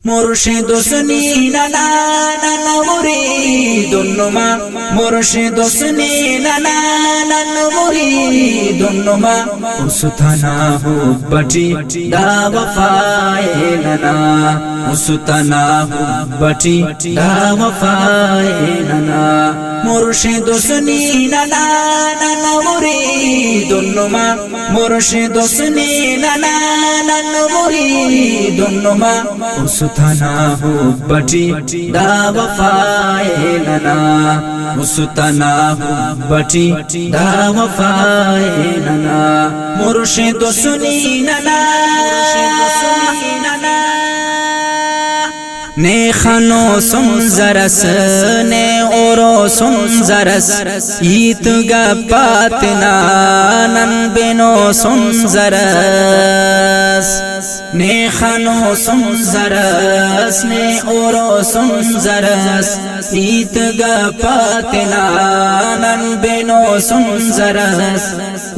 মুর্শিদ সুনি নানা নানা মুরিদুন্নুমা মুর্শিদ সুনি নানা নানা মুরিদুন্নুমা উস্তানা হুব্বটি দা ওয়াফায়ে নানা উস্তানা হুব্বটি দা ওয়াফায়ে নানা মুর্শিদ সুনি নানা নানা মুরিদুন্নুমা মুর্শিদ সুনি নানা নানা মুরিদুন্নুমা উস্তানা হুব্বটি দা ওয়াফায়ে নানা উস্তানা হুব্বটি দা ওয়াফায়ে নানা মুর্শিদ সুনি নানা ने खानो सुंजरस ने ओरो सुंजरस ईत गपातना नन बिनो सुंजरस ने खानो सुंजरस ने ओरो सुंजरस ईत गपातना नन बिनो सुंजरस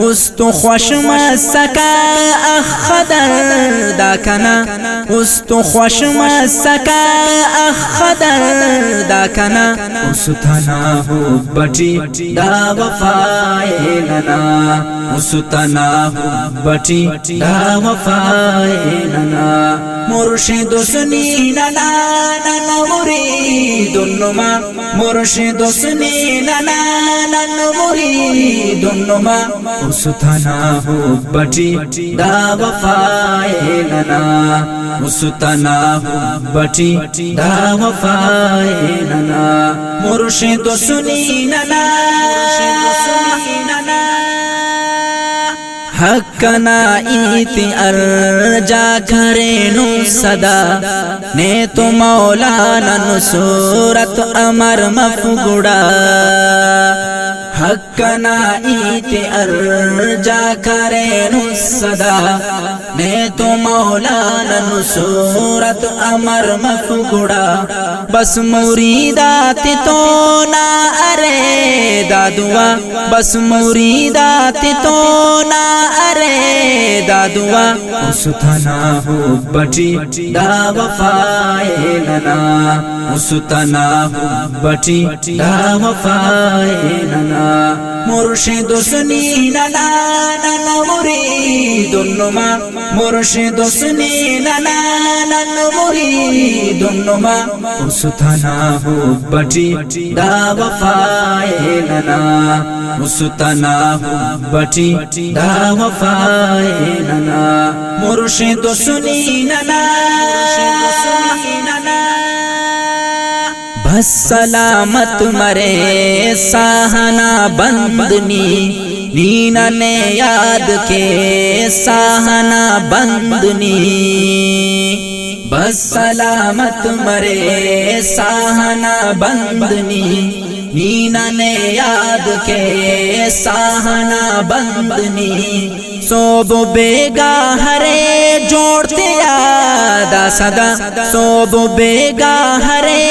उस्तु ख्वशम सका अखदर दाकना उस्तु ख्वशम सका अखदर दाकना उस्ताना हुब्बटी दा वफाये नाना उस्ताना हुब्बटी दा वफाये नाना मुर्शिद सुनी नाना नाना मुरीदुन्नुमा मुर्शिद सुनी नाना नाना मुरीदुन्नुमा उस्ताना हुब्बटी दा वफाये नाना उस्ताना हुब्बटी दा वफाये नाना मुर्शिद सुनी नाना हक्कना इति अर्जा करे नु सदा ने तो मौलाना नुसूरत अमर मफगुड़ा हक्कना इति अर्जा करे नु सदा ने तो मौलाना नुसूरत अमर मफगुड़ा बस मुरीदाती तो ना अरे दादुआ बस मुरीदाती तो ना अरे दादुआ उस्ताना हुब्बटी दा वफाये नाना उस्ताना हुब्बटी दा वफाये नाना मुर्शिद सुनी नाना नाना मुरीदुन्नुमा मुर्शिद सुनी नाना नाना मुरीदुन्नुमा उस्ताना हुब्बटी दा वफाये नाना उस्ताना हुब्बटी दा वफाये नाना मुर्शिद सुनी नाना बस सलामत मरे साहना बंदनी नीना ने याद के साहना बंदनी बस सलामत मरे साहना बंदनी नीना ने याद के साहना बंदनी सोब बेगा हरे जोड़ते यादा सदा सोब बेगा हरे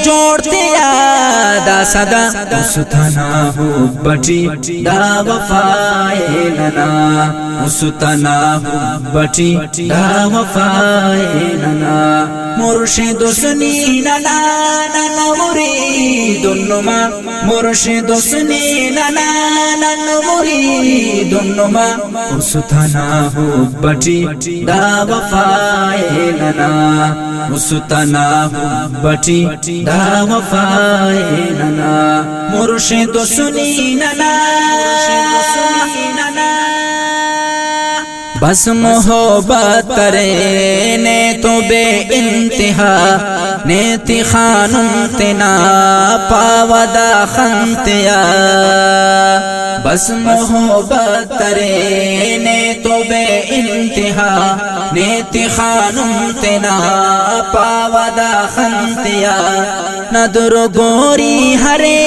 जोड़ते यादा सदा उस्ताना हुब्बटी दा वफाये नाना उस्ताना हुब्बटी दा वफाये नाना मुर्शिद सुनी नाना नाना मुरीदुन्नुमा मुर्शिद सुनी नाना नाना मुरीदुन्नुमा उस्ताना हुब्बटी दा वफाये नाना उस्ताना हुब्बटी दा वफाये नाना मुर्शिद सुनी नाना बस मोहब्बत करे ने तो बे इंतहा ने तिखानुम तेना पावदा खंतिया बस मोहब्बत करे ने तो बे इंतहा ने तिखानुम तेना पावदा खंतिया नदर गोरी हरे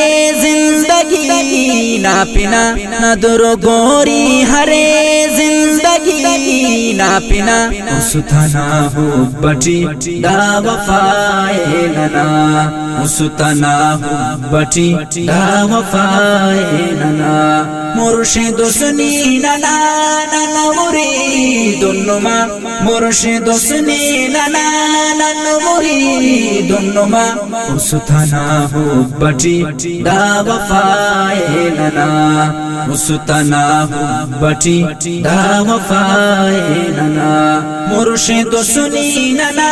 जिंदगी ना पिना नदर गोरी हरे जिंदगी ना पिना उस्ताना हो बटी दा वफाए नना उस्ताना हो बटी दा वफाए नना मुर्शिद सुनी नना नना मुरीदुन्नुमा मुर्शिद सुनी नना नना मुरीदुन्नुमा उस्ताना हो बटी दा वफाए नना उस्ताना हो बटी दा वफाए नना मुर्शिद सुनी नना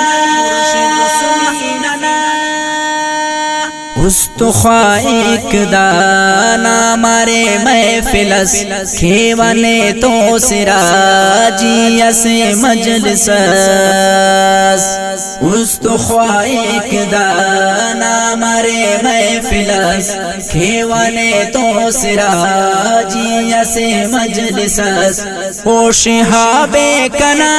उस्तुखाइक दाना मारे महफिलस खेवने तो सिराजी से मजलिस उस्तुखाइक दाना मारे महफिलस खेवने तो सिराजी से मजलिस ओ शिहाबे कना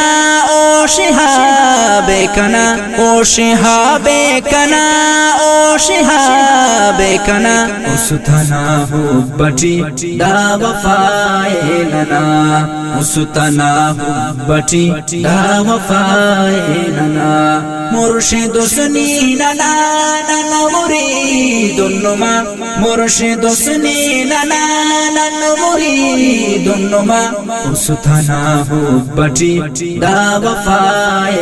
ओ शिहाबे कना ओ शिहाबे कना ओ शिहाबे कना उस्ताना हो बटी दा वफाए नना उस्ताना हो बटी दा वफाए नना मुर्शिद सुनी नना नना मुरीदुन्नुमा मुर्शिद सुनी नना नना मुरीदुन्नुमा उस्ताना हो बटी दा वफाए